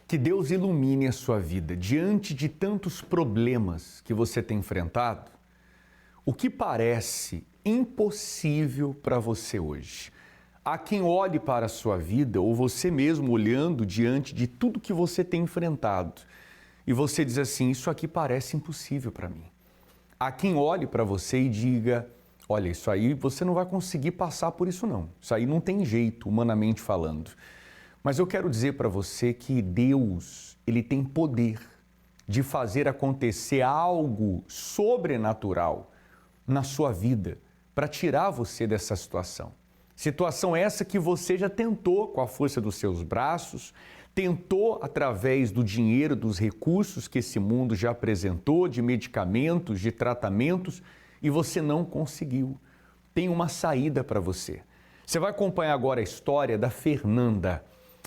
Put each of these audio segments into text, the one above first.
Que Deus ilumine a sua vida diante de tantos problemas que você tem enfrentado. O que parece impossível para você hoje? Há quem olhe para a sua vida, ou você mesmo olhando diante de tudo que você tem enfrentado, e você diz assim: isso aqui parece impossível para mim. Há quem olhe para você e diga: olha, isso aí você não vai conseguir passar por isso não. Isso aí não tem jeito, humanamente falando. Mas eu quero dizer para você que Deus, Ele tem poder de fazer acontecer algo sobrenatural na sua vida para tirar você dessa situação. Situação essa que você já tentou com a força dos seus braços, tentou através do dinheiro, dos recursos que esse mundo já apresentou, de medicamentos, de tratamentos, e você não conseguiu. Tem uma saída para você. Você vai acompanhar agora a história da Fernanda.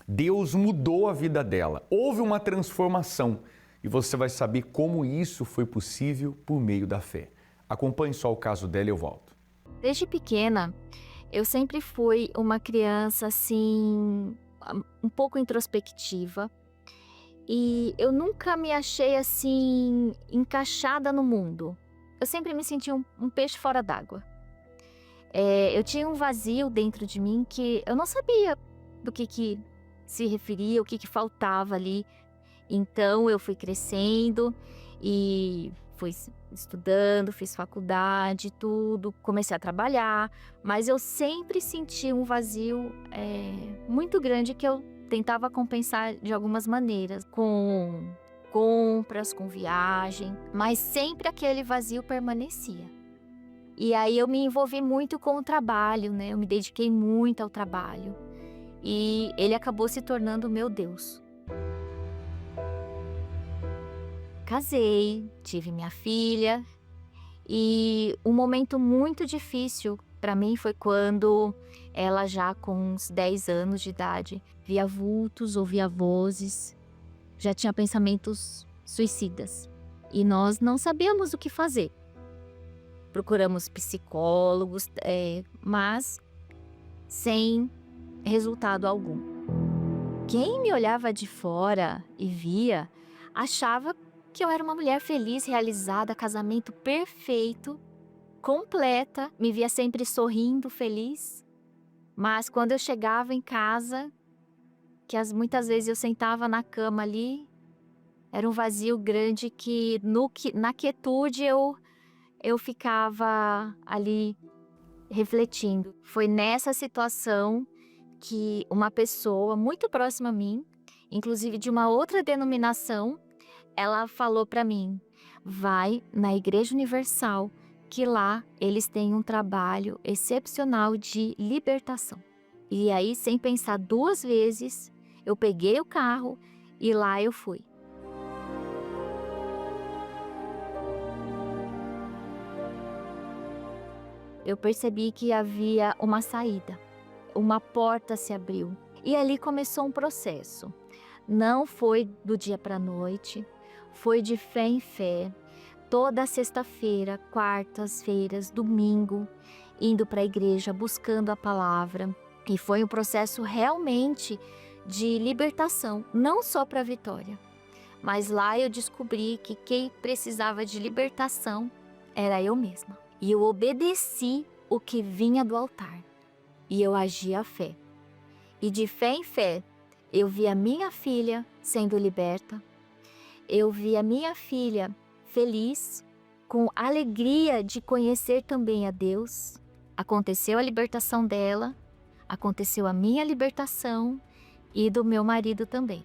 Deus mudou a vida dela, houve uma transformação e você vai saber como isso foi possível por meio da fé. Acompanhe só o caso dela e eu volto. Desde pequena, eu sempre fui uma criança assim, um pouco introspectiva, e eu nunca me achei assim encaixada no mundo. Eu sempre me senti um peixe fora d'água. Eu tinha um vazio dentro de mim que eu não sabia do que se referia, o que faltava ali. Então eu fui crescendo e fui estudando, fiz faculdade, tudo, comecei a trabalhar, mas eu sempre senti um vazio muito grande que eu tentava compensar de algumas maneiras, com compras, com viagem, mas sempre aquele vazio permanecia. E aí eu me envolvi muito com o trabalho, né? Eu me dediquei muito ao trabalho. E ele acabou se tornando o meu Deus. Casei, tive minha filha e um momento muito difícil para mim foi quando ela, já com uns 10 anos de idade, via vultos, ouvia vozes, já tinha pensamentos suicidas. E nós não sabíamos o que fazer. Procuramos psicólogos, mas sem resultado algum. Quem me olhava de fora e via, achava que eu era uma mulher feliz, realizada, casamento perfeito, completa, me via sempre sorrindo, feliz. Mas quando eu chegava em casa, muitas vezes eu sentava na cama ali, era um vazio grande que na quietude eu ficava ali refletindo. Foi nessa situação que uma pessoa muito próxima a mim, inclusive de uma outra denominação, ela falou para mim: vai na Igreja Universal, que lá eles têm um trabalho excepcional de libertação. E aí, sem pensar duas vezes, eu peguei o carro e lá eu fui. Eu percebi que havia uma saída, uma porta se abriu e ali começou um processo. Não foi do dia para a noite, foi de fé em fé, toda sexta-feira, quartas-feiras, domingo, indo para a igreja, buscando a palavra. E foi um processo realmente de libertação, não só para a Vitória, mas lá eu descobri que quem precisava de libertação era eu mesma. E eu obedeci o que vinha do altar. E eu agi à fé. E de fé em fé, eu vi a minha filha sendo liberta. Eu vi a minha filha feliz, com alegria de conhecer também a Deus. Aconteceu a libertação dela, aconteceu a minha libertação e do meu marido também.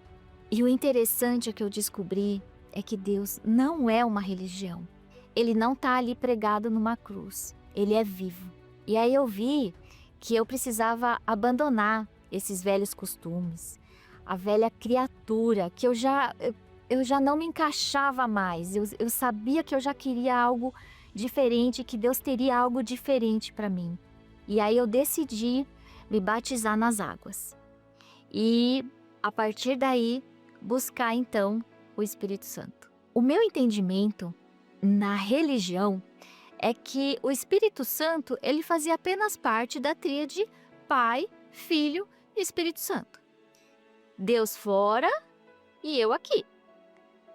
E o interessante que eu descobri é que Deus não é uma religião. Ele não está ali pregado numa cruz. Ele é vivo. E aí eu vi que eu precisava abandonar esses velhos costumes, a velha criatura, que eu já não me encaixava mais. Eu sabia que eu já queria algo diferente, que Deus teria algo diferente para mim. E aí eu decidi me batizar nas águas. E a partir daí, buscar então o Espírito Santo. O meu entendimento na religião é que o Espírito Santo, ele fazia apenas parte da tríade Pai, Filho e Espírito Santo. Deus fora e eu aqui.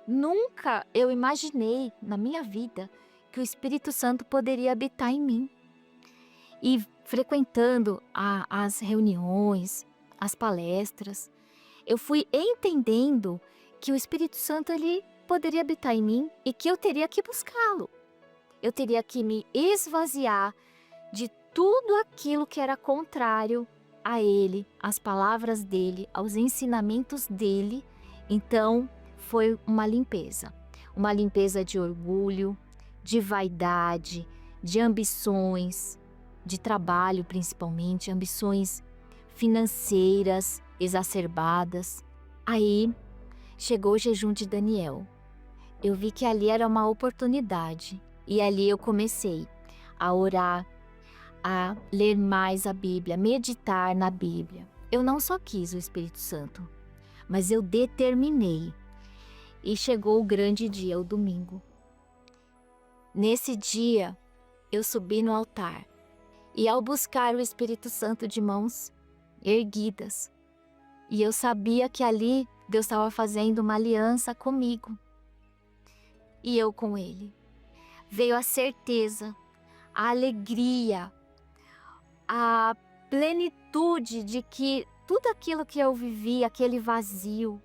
Nunca eu imaginei na minha vida que o Espírito Santo poderia habitar em mim. E frequentando as reuniões, as palestras, eu fui entendendo que o Espírito Santo ele poderia habitar em mim e que eu teria que buscá-lo. Eu teria que me esvaziar de tudo aquilo que era contrário a ele, às palavras dele, aos ensinamentos dele. Então, foi uma limpeza de orgulho, de vaidade, de ambições, de trabalho principalmente, ambições financeiras exacerbadas. Aí chegou o jejum de Daniel. Eu vi que ali era uma oportunidade e ali eu comecei a orar, a ler mais a Bíblia, meditar na Bíblia. Eu não só quis o Espírito Santo, mas eu determinei. E chegou o grande dia, o domingo. Nesse dia, eu subi no altar e ao buscar o Espírito Santo de mãos erguidas, e eu sabia que ali Deus estava fazendo uma aliança comigo e eu com Ele. Veio a certeza, a alegria, a plenitude de que tudo aquilo que eu vivi, aquele vazio,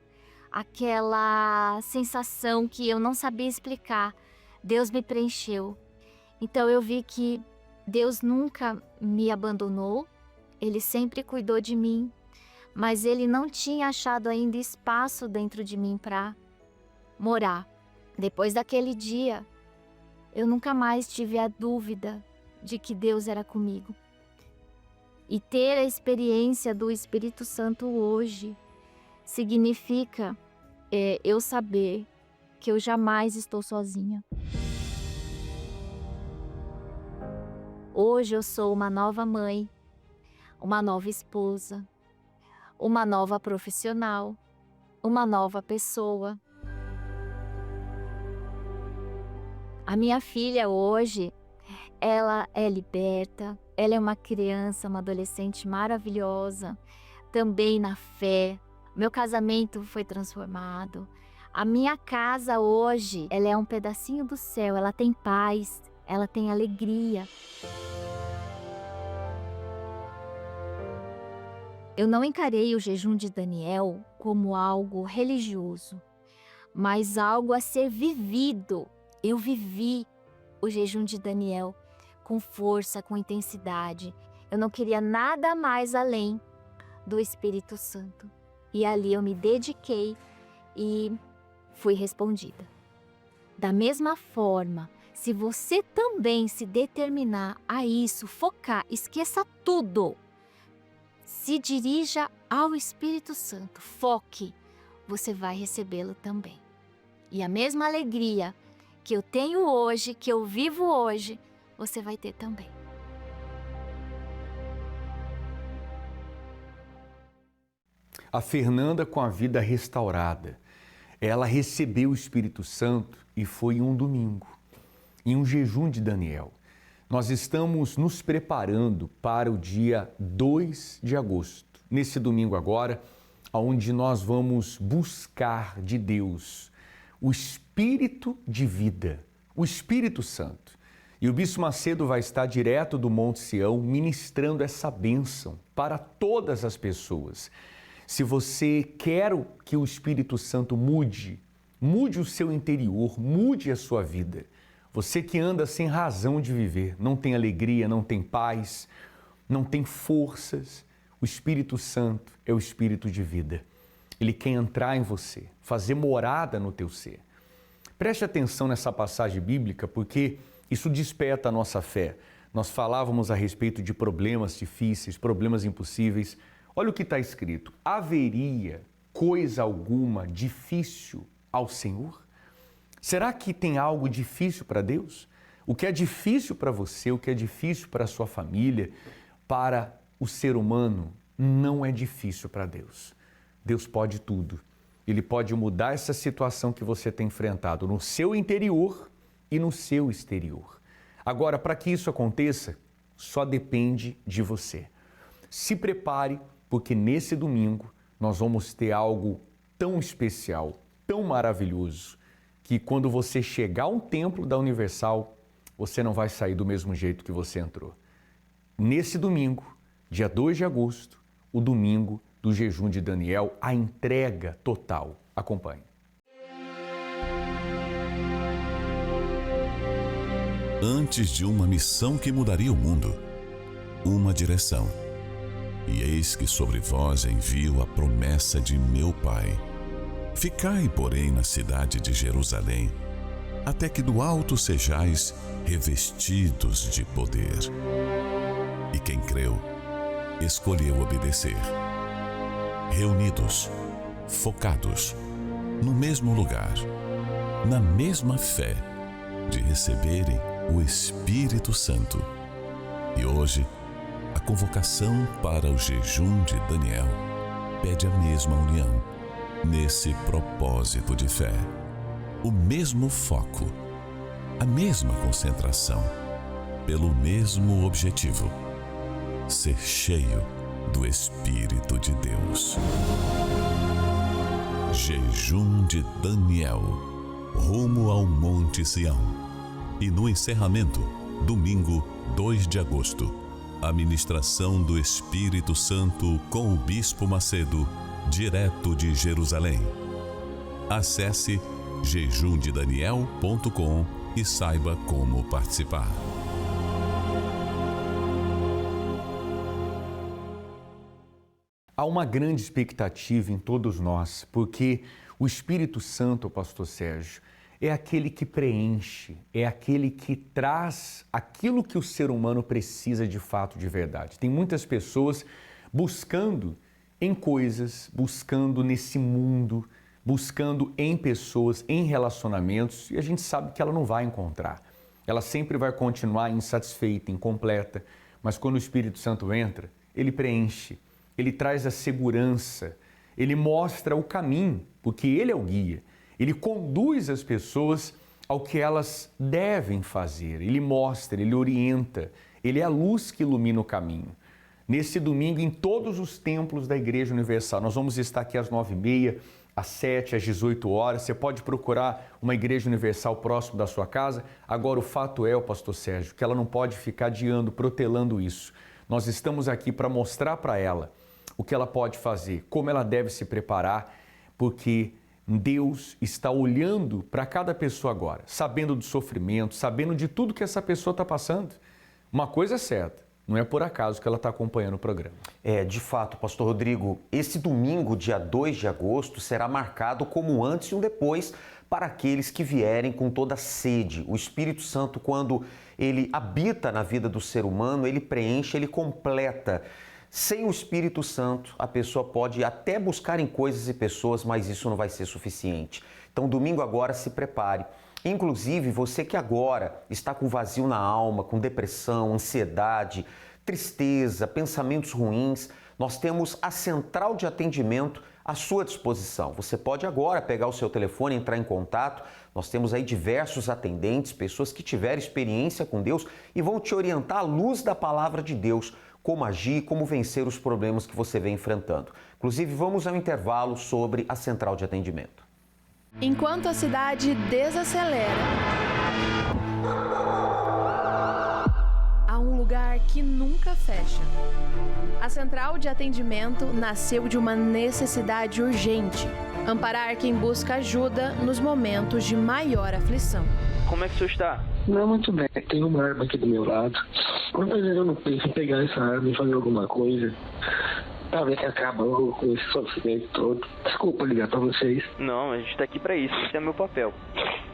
aquela sensação que eu não sabia explicar, Deus me preencheu. Então eu vi que Deus nunca me abandonou, Ele sempre cuidou de mim, mas Ele não tinha achado ainda espaço dentro de mim para morar. Depois daquele dia, eu nunca mais tive a dúvida de que Deus era comigo. E ter a experiência do Espírito Santo hoje significa eu saber que eu jamais estou sozinha. Hoje eu sou uma nova mãe, uma nova esposa, uma nova profissional, uma nova pessoa. A minha filha hoje, ela é liberta, ela é uma criança, uma adolescente maravilhosa, também na fé. Meu casamento foi transformado. A minha casa hoje, ela é um pedacinho do céu, ela tem paz, ela tem alegria. Eu não encarei o jejum de Daniel como algo religioso, mas algo a ser vivido. Eu vivi o jejum de Daniel com força, com intensidade. Eu não queria nada mais além do Espírito Santo. E ali eu me dediquei e fui respondida. Da mesma forma, se você também se determinar a isso, focar, esqueça tudo, se dirija ao Espírito Santo, foque, você vai recebê-lo também. E a mesma alegria que eu tenho hoje, que eu vivo hoje, você vai ter também. A Fernanda com a vida restaurada, ela recebeu o Espírito Santo e foi em um domingo, em um jejum de Daniel. Nós estamos nos preparando para o dia 2 de agosto, nesse domingo agora, onde nós vamos buscar de Deus o Espírito de vida, o Espírito Santo. E o Bispo Macedo vai estar direto do Monte Sião ministrando essa bênção para todas as pessoas. Se você quer que o Espírito Santo mude o seu interior, mude a sua vida. Você que anda sem razão de viver, não tem alegria, não tem paz, não tem forças, o Espírito Santo é o Espírito de vida. Ele quer entrar em você, fazer morada no teu ser. Preste atenção nessa passagem bíblica, porque isso desperta a nossa fé. Nós falávamos a respeito de problemas difíceis, problemas impossíveis. Olha o que está escrito: haveria coisa alguma difícil ao Senhor? Será que tem algo difícil para Deus? O que é difícil para você, o que é difícil para a sua família, para o ser humano, não é difícil para Deus. Deus pode tudo. Ele pode mudar essa situação que você tem enfrentado no seu interior e no seu exterior. Agora, para que isso aconteça, só depende de você. Se prepare, porque nesse domingo nós vamos ter algo tão especial, tão maravilhoso, que quando você chegar ao templo da Universal, você não vai sair do mesmo jeito que você entrou. Nesse domingo, dia 2 de agosto, o domingo do jejum de Daniel, a entrega total. Acompanhe. Antes de uma missão que mudaria o mundo, uma direção. E eis que sobre vós envio a promessa de meu Pai. Ficai, porém, na cidade de Jerusalém, até que do alto sejais revestidos de poder. E quem creu, escolheu obedecer. Reunidos, focados, no mesmo lugar, na mesma fé, de receberem o Espírito Santo. E hoje, a convocação para o jejum de Daniel pede a mesma união, nesse propósito de fé. O mesmo foco, a mesma concentração, pelo mesmo objetivo: ser cheio do Espírito de Deus. Jejum de Daniel, rumo ao Monte Sião. E no encerramento, domingo 2 de agosto, a ministração do Espírito Santo com o Bispo Macedo, direto de Jerusalém. Acesse jejumdedaniel.com e saiba como participar. Há uma grande expectativa em todos nós, porque o Espírito Santo, Pastor Sérgio, é aquele que preenche, é aquele que traz aquilo que o ser humano precisa de fato, de verdade. Tem muitas pessoas buscando em coisas, buscando nesse mundo, buscando em pessoas, em relacionamentos, e a gente sabe que ela não vai encontrar. Ela sempre vai continuar insatisfeita, incompleta, mas quando o Espírito Santo entra, ele preenche, ele traz a segurança, ele mostra o caminho, porque ele é o guia. Ele conduz as pessoas ao que elas devem fazer. Ele mostra, ele orienta. Ele é a luz que ilumina o caminho. Nesse domingo, em todos os templos da Igreja Universal, nós vamos estar aqui às 9h30, às 7h, às 18 horas. Você pode procurar uma Igreja Universal próximo da sua casa. Agora, o fato é, Pastor Sérgio, que ela não pode ficar adiando, protelando isso. Nós estamos aqui para mostrar para ela o que ela pode fazer, como ela deve se preparar, porque Deus está olhando para cada pessoa agora, sabendo do sofrimento, sabendo de tudo que essa pessoa está passando. Uma coisa é certa, não é por acaso que ela está acompanhando o programa. De fato, Pastor Rodrigo, esse domingo, dia 2 de agosto, será marcado como um antes e um depois para aqueles que vierem com toda a sede. O Espírito Santo, quando ele habita na vida do ser humano, ele preenche, ele completa. Sem o Espírito Santo, a pessoa pode até buscar em coisas e pessoas, mas isso não vai ser suficiente. Então, domingo agora, se prepare. Inclusive, você que agora está com vazio na alma, com depressão, ansiedade, tristeza, pensamentos ruins, nós temos a central de atendimento à sua disposição. Você pode agora pegar o seu telefone e entrar em contato. Nós temos aí diversos atendentes, pessoas que tiveram experiência com Deus e vão te orientar à luz da palavra de Deus, como agir, como vencer os problemas que você vem enfrentando. Inclusive, vamos ao intervalo sobre a central de atendimento. Enquanto a cidade desacelera, há um lugar que nunca fecha. A central de atendimento nasceu de uma necessidade urgente: amparar quem busca ajuda nos momentos de maior aflição. Como é que o senhor está? Não, muito bem. Tem uma arma aqui do meu lado. Mas eu não penso em pegar essa arma e fazer alguma coisa pra ver se acaba logo com esse sofrimento todo. Desculpa ligar pra vocês. Não, a gente tá aqui pra isso. Esse é meu papel.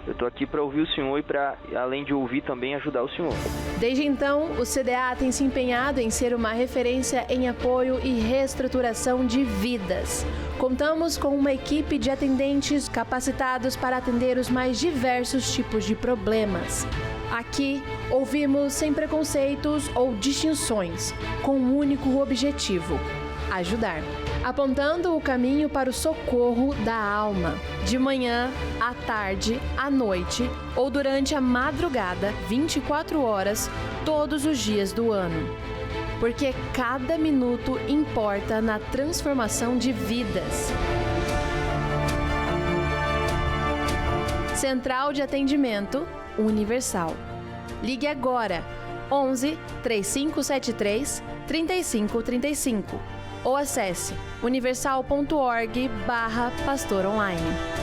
Eu tô aqui pra ouvir o senhor e pra, além de ouvir, também ajudar o senhor. Desde então, o CDA tem se empenhado em ser uma referência em apoio e reestruturação de vidas. Contamos com uma equipe de atendentes capacitados para atender os mais diversos tipos de problemas. Aqui, ouvimos sem preconceitos ou distinções, com um único objetivo: ajudar. Apontando o caminho para o socorro da alma, de manhã, à tarde, à noite ou durante a madrugada, 24 horas, todos os dias do ano. Porque cada minuto importa na transformação de vidas. Central de Atendimento Universal. Ligue agora 11 3573 3535 ou acesse universal.org/pastoronline.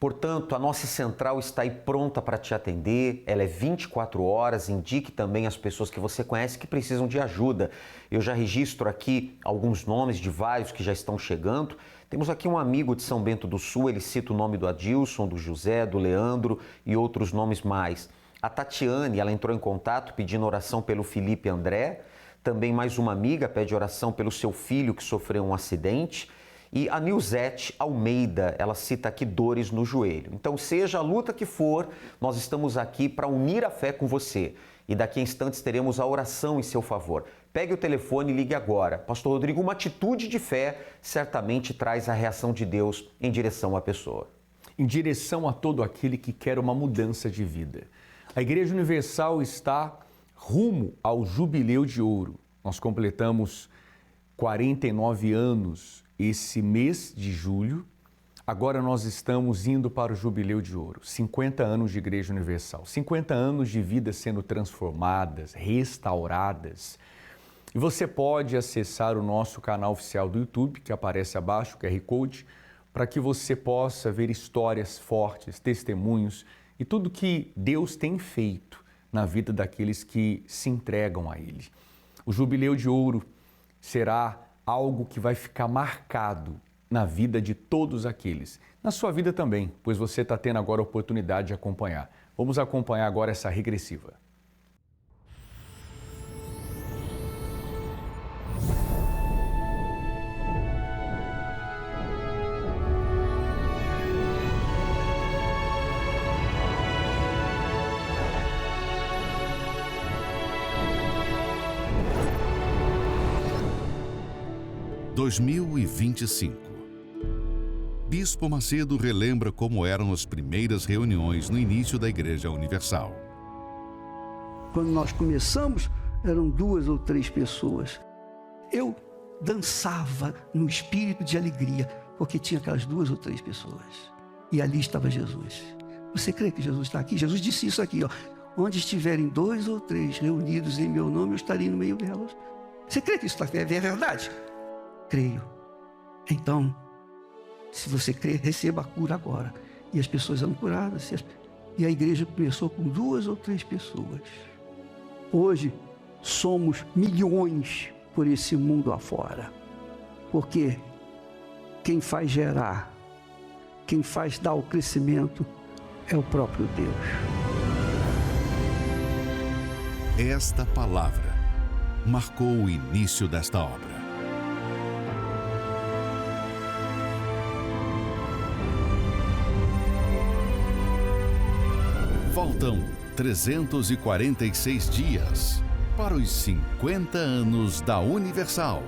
Portanto, a nossa central está aí pronta para te atender, ela é 24 horas, indique também as pessoas que você conhece que precisam de ajuda. Eu já registro aqui alguns nomes de vários que já estão chegando. Temos aqui um amigo de São Bento do Sul, ele cita o nome do Adilson, do José, do Leandro e outros nomes mais. A Tatiane, ela entrou em contato pedindo oração pelo Felipe André. Também mais uma amiga pede oração pelo seu filho que sofreu um acidente. E a Nilzete Almeida, ela cita aqui dores no joelho. Então, seja a luta que for, nós estamos aqui para unir a fé com você. E daqui a instantes teremos a oração em seu favor. Pegue o telefone e ligue agora. Pastor Rodrigo, uma atitude de fé certamente traz a reação de Deus em direção à pessoa. Em direção a todo aquele que quer uma mudança de vida. A Igreja Universal está rumo ao Jubileu de Ouro. Nós completamos 49 anos esse mês de julho. Agora nós estamos indo para o Jubileu de Ouro, 50 anos de Igreja Universal, 50 anos de vidas sendo transformadas, restauradas. E você pode acessar o nosso canal oficial do YouTube, que aparece abaixo, o QR Code, para que você possa ver histórias fortes, testemunhos e tudo que Deus tem feito na vida daqueles que se entregam a Ele. O Jubileu de Ouro será algo que vai ficar marcado na vida de todos aqueles. Na sua vida também, pois você está tendo agora a oportunidade de acompanhar. Vamos acompanhar agora essa regressiva. – 2025. Bispo Macedo relembra como eram as primeiras reuniões no início da Igreja Universal. Quando nós começamos, eram 2 ou 3 pessoas. Eu dançava no espírito de alegria, porque tinha aquelas 2 ou 3 pessoas. E ali estava Jesus. Você crê que Jesus está aqui? Jesus disse isso aqui, ó. Onde estiverem 2 ou 3 reunidos em meu nome, eu estarei no meio delas. Você crê que isso é verdade? Creio. Então, se você crê, receba a cura agora. E as pessoas eram curadas. E a igreja começou com 2 ou 3 pessoas. Hoje, somos milhões por esse mundo afora. Porque quem faz gerar, quem faz dar o crescimento, é o próprio Deus. Esta palavra marcou o início desta obra. Faltam 346 dias para os 50 anos da Universal.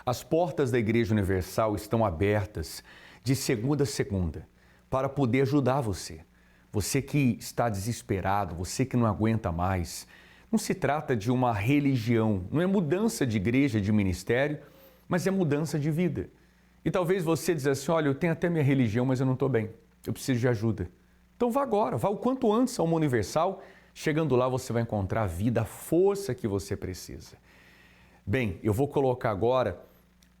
As portas da Igreja Universal estão abertas de segunda a segunda para poder ajudar você. Você que está desesperado, você que não aguenta mais. Não se trata de uma religião, não é mudança de igreja, de ministério, mas é mudança de vida. E talvez você diz assim, olha, eu tenho até minha religião, mas eu não estou bem, eu preciso de ajuda. Então vá agora, vá o quanto antes a uma Universal. Chegando lá você vai encontrar a vida, a força que você precisa. Bem, eu vou colocar agora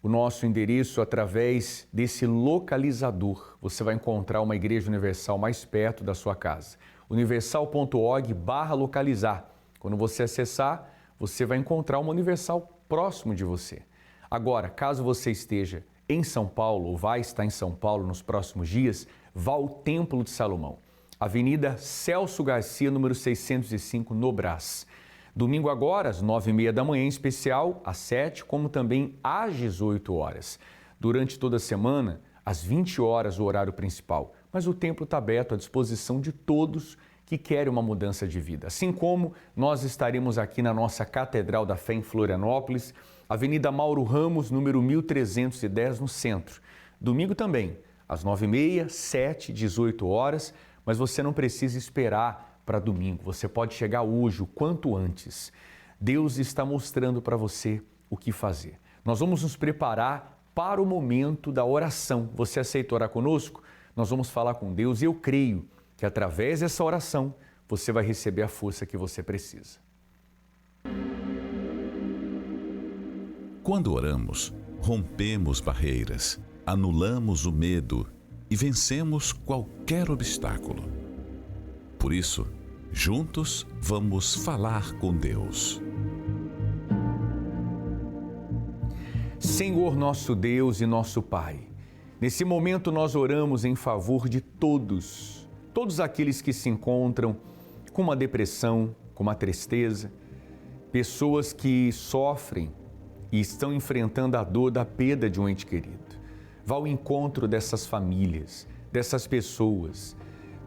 o nosso endereço através desse localizador. Você vai encontrar uma Igreja Universal mais perto da sua casa. universal.org/localizar. Quando você acessar, você vai encontrar uma Universal próximo de você. Agora, caso você esteja em São Paulo ou vai estar em São Paulo nos próximos dias, vá ao Templo de Salomão, Avenida Celso Garcia, número 605, no Brás. Domingo agora, às 9h30 da manhã, em especial, às 7h, como também às 18h. Durante toda a semana, às 20h, o horário principal. Mas o templo está aberto à disposição de todos que querem uma mudança de vida. Assim como nós estaremos aqui na nossa Catedral da Fé em Florianópolis, Avenida Mauro Ramos, número 1310, no centro. Domingo também, às 9h30, 7, 18 horas, mas você não precisa esperar para domingo. Você pode chegar hoje, o quanto antes. Deus está mostrando para você o que fazer. Nós vamos nos preparar para o momento da oração. Você aceita orar conosco? Nós vamos falar com Deus e eu creio que através dessa oração você vai receber a força que você precisa. Quando oramos, rompemos barreiras, anulamos o medo e vencemos qualquer obstáculo. Por isso, juntos vamos falar com Deus. Senhor nosso Deus e nosso Pai, nesse momento nós oramos em favor de todos aqueles que se encontram com uma depressão, com uma tristeza, pessoas que sofrem e estão enfrentando a dor da perda de um ente querido. Vá ao encontro dessas famílias, dessas pessoas.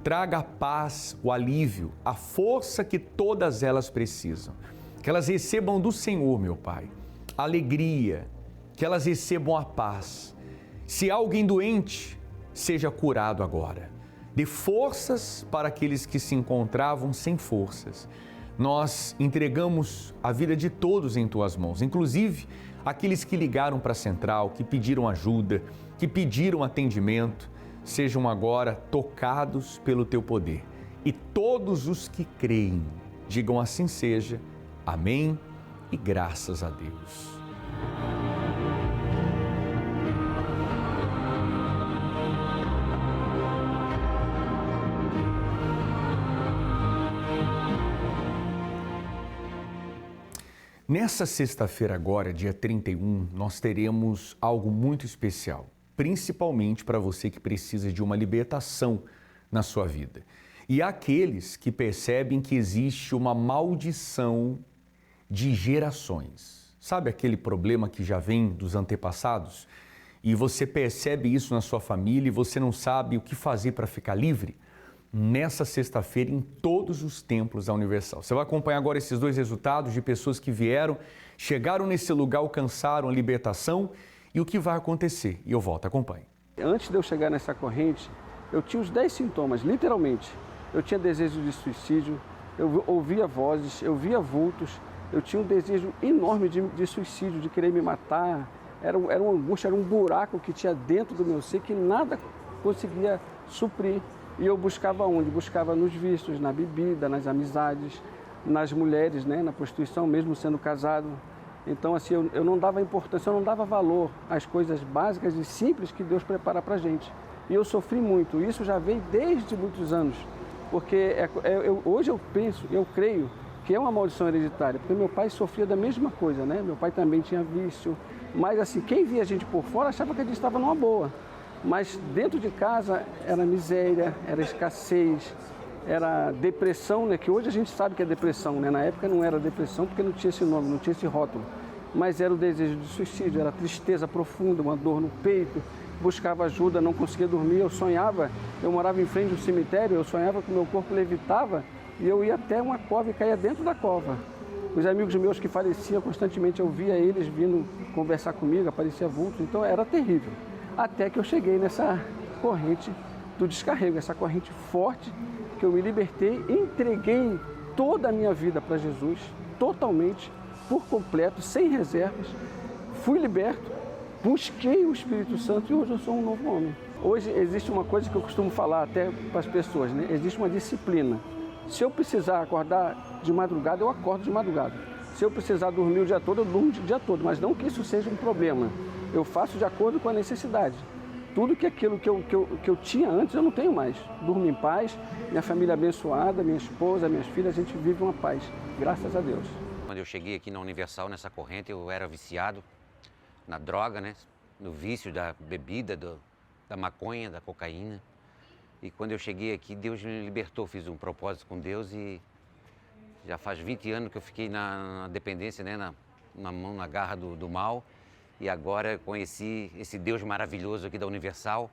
Traga a paz, o alívio, a força que todas elas precisam. Que elas recebam do Senhor, meu Pai, a alegria, que elas recebam a paz. Se há alguém doente, seja curado agora. Dê forças para aqueles que se encontravam sem forças. Nós entregamos a vida de todos em Tuas mãos, inclusive aqueles que ligaram para a central, que pediram ajuda, que pediram atendimento, sejam agora tocados pelo Teu poder. E todos os que creem, digam assim seja. Amém e graças a Deus. Nessa sexta-feira agora, dia 31, nós teremos algo muito especial, principalmente para você que precisa de uma libertação na sua vida. E aqueles que percebem que existe uma maldição de gerações. Sabe aquele problema que já vem dos antepassados? E você percebe isso na sua família e você não sabe o que fazer para ficar livre? Nessa sexta-feira em todos os templos da Universal. Você vai acompanhar agora esses dois resultados de pessoas que vieram, chegaram nesse lugar, alcançaram a libertação e o que vai acontecer. E eu volto, acompanhe. Antes de eu chegar nessa corrente, eu tinha os 10 sintomas, literalmente. Eu tinha desejo de suicídio, eu ouvia vozes, eu via vultos, eu tinha um desejo enorme de suicídio, de querer me matar. Era uma angústia, era um buraco que tinha dentro do meu ser que nada conseguia suprir. E eu buscava onde? Buscava nos vícios, na bebida, nas amizades, nas mulheres, né? Na prostituição, mesmo sendo casado. Então, assim, eu não dava importância, eu não dava valor às coisas básicas e simples que Deus prepara para a gente. E eu sofri muito. Isso já vem desde muitos anos. Porque hoje eu penso, eu creio que é uma maldição hereditária. Porque meu pai sofria da mesma coisa, né? Meu pai também tinha vício. Mas, assim, quem via a gente por fora achava que a gente estava numa boa. Mas dentro de casa era miséria, era escassez, era depressão, né? Que hoje a gente sabe que é depressão, né? Na época não era depressão porque não tinha esse nome, não tinha esse rótulo. Mas era o desejo de suicídio, era tristeza profunda, uma dor no peito, buscava ajuda, não conseguia dormir, eu sonhava, eu morava em frente ao cemitério, eu sonhava que o meu corpo levitava e eu ia até uma cova e caía dentro da cova. Os amigos meus que faleciam constantemente, eu via eles vindo conversar comigo, aparecia vulto, então era terrível. Até que eu cheguei nessa corrente do descarrego, essa corrente forte que eu me libertei, entreguei toda a minha vida para Jesus, totalmente, por completo, sem reservas. Fui liberto, busquei o Espírito Santo e hoje eu sou um novo homem. Hoje existe uma coisa que eu costumo falar até para as pessoas, né? Existe uma disciplina. Se eu precisar acordar de madrugada, eu acordo de madrugada. Se eu precisar dormir o dia todo, eu durmo o dia todo, mas não que isso seja um problema. Eu faço de acordo com a necessidade. Tudo que aquilo que eu tinha antes, eu não tenho mais. Durmo em paz, minha família abençoada, minha esposa, minhas filhas, a gente vive uma paz, graças a Deus. Quando eu cheguei aqui na Universal, nessa corrente, eu era viciado na droga, né? No vício da bebida, da maconha, da cocaína. E quando eu cheguei aqui, Deus me libertou, fiz um propósito com Deus e já faz 20 anos que eu fiquei na dependência, né? Na mão, na garra do mal. E agora conheci esse Deus maravilhoso aqui da Universal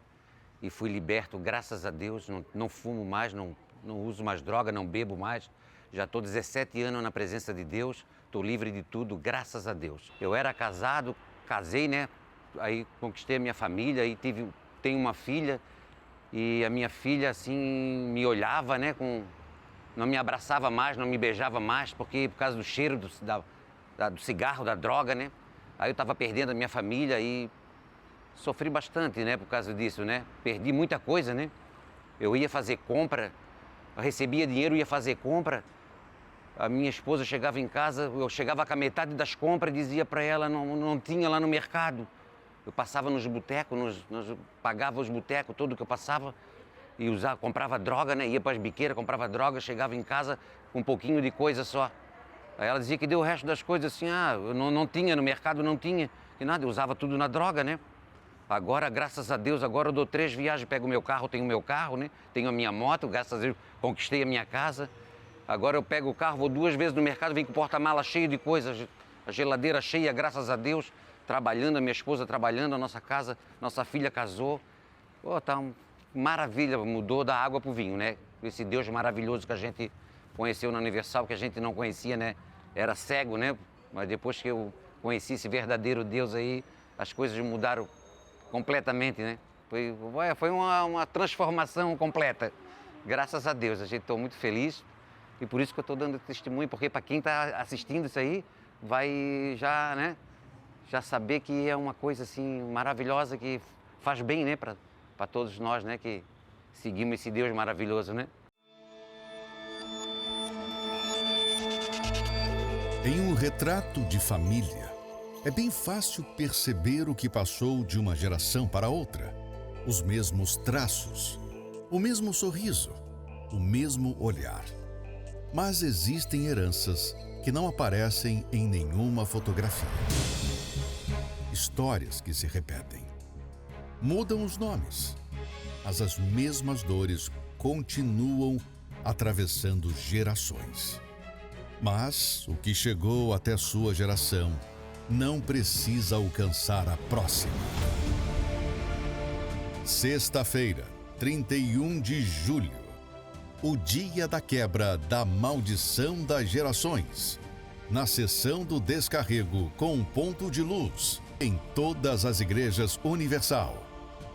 e fui liberto, graças a Deus. Não fumo mais, não uso mais droga, não bebo mais. Já estou 17 anos na presença de Deus, estou livre de tudo, graças a Deus. Eu era casado, casei, né? aí conquistei a minha família, aí tenho uma filha, e a minha filha, assim, me olhava, né, não me abraçava mais, não me beijava mais, porque por causa do cheiro do cigarro, da droga, né? Aí eu estava perdendo a minha família e sofri bastante, né, por causa disso, né? Perdi muita coisa, né? Eu ia fazer compra, eu recebia dinheiro, ia fazer compra. A minha esposa chegava em casa, eu chegava com a metade das compras e dizia para ela, não tinha lá no mercado. Eu passava nos botecos, pagava os botecos, tudo que eu passava, e comprava droga, né? Ia para as biqueiras, comprava droga, chegava em casa com um pouquinho de coisa só. Aí ela dizia que deu o resto das coisas assim, eu não tinha, no mercado não tinha, e nada, eu usava tudo na droga, né? Agora, graças a Deus, agora eu dou 3 viagens, pego o meu carro, tenho o meu carro, né? Tenho a minha moto, graças a Deus, conquistei a minha casa. Agora eu pego o carro, vou 2 vezes no mercado, venho com o porta-mala cheio de coisas, a geladeira cheia, graças a Deus, trabalhando, a minha esposa trabalhando, a nossa casa, nossa filha casou. Pô, tá uma maravilha, mudou da água pro vinho, né? Esse Deus maravilhoso que a gente conheceu na Universal, que a gente não conhecia, né? Era cego, né? Mas depois que eu conheci esse verdadeiro Deus aí, as coisas mudaram completamente, né? Foi uma transformação completa. Graças a Deus, a gente estou muito feliz e por isso que eu estou dando testemunho, porque para quem está assistindo isso aí, vai já, né? Já saber que é uma coisa assim maravilhosa, que faz bem, né? Para todos nós, né? Que seguimos esse Deus maravilhoso, né? Em um retrato de família, é bem fácil perceber o que passou de uma geração para outra. Os mesmos traços, o mesmo sorriso, o mesmo olhar. Mas existem heranças que não aparecem em nenhuma fotografia. Histórias que se repetem. Mudam os nomes, mas as mesmas dores continuam atravessando gerações. Mas o que chegou até sua geração não precisa alcançar a próxima. Sexta-feira, 31 de julho, o dia da quebra da maldição das gerações. Na sessão do descarrego com ponto de luz, em todas as igrejas Universal.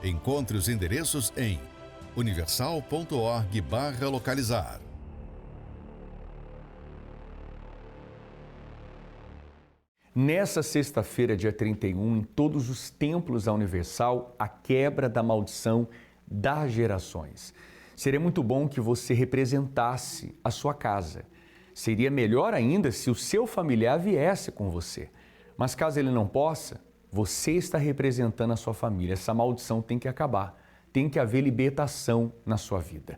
Encontre os endereços em universal.org/localizar. Nessa sexta-feira, dia 31, em todos os templos da Universal, a quebra da maldição das gerações. Seria muito bom que você representasse a sua casa. Seria melhor ainda se o seu familiar viesse com você. Mas caso ele não possa, você está representando a sua família. Essa maldição tem que acabar. Tem que haver libertação na sua vida.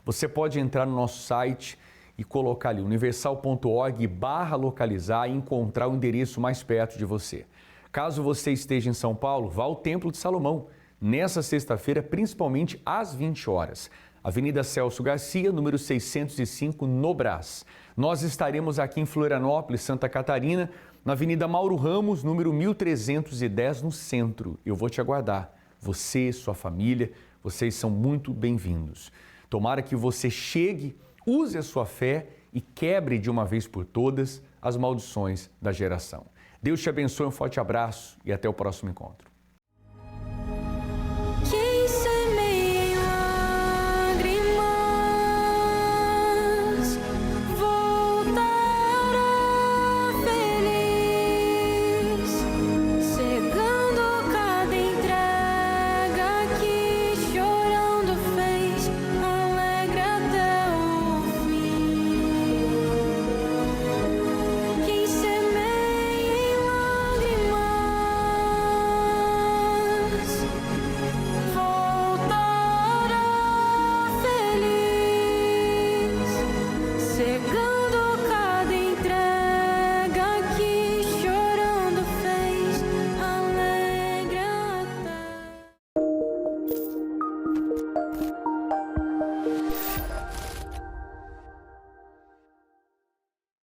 Você pode entrar no nosso site e colocar ali universal.org/localizar e encontrar o endereço mais perto de você. Caso você esteja em São Paulo, vá ao Templo de Salomão, nessa sexta-feira, principalmente às 20 horas. Avenida Celso Garcia, número 605, no Brás. Nós estaremos aqui em Florianópolis, Santa Catarina, na Avenida Mauro Ramos, número 1310, no centro. Eu vou te aguardar. Você, sua família, vocês são muito bem-vindos. Tomara que você chegue, use a sua fé e quebre de uma vez por todas as maldições da geração. Deus te abençoe, um forte abraço e até o próximo encontro.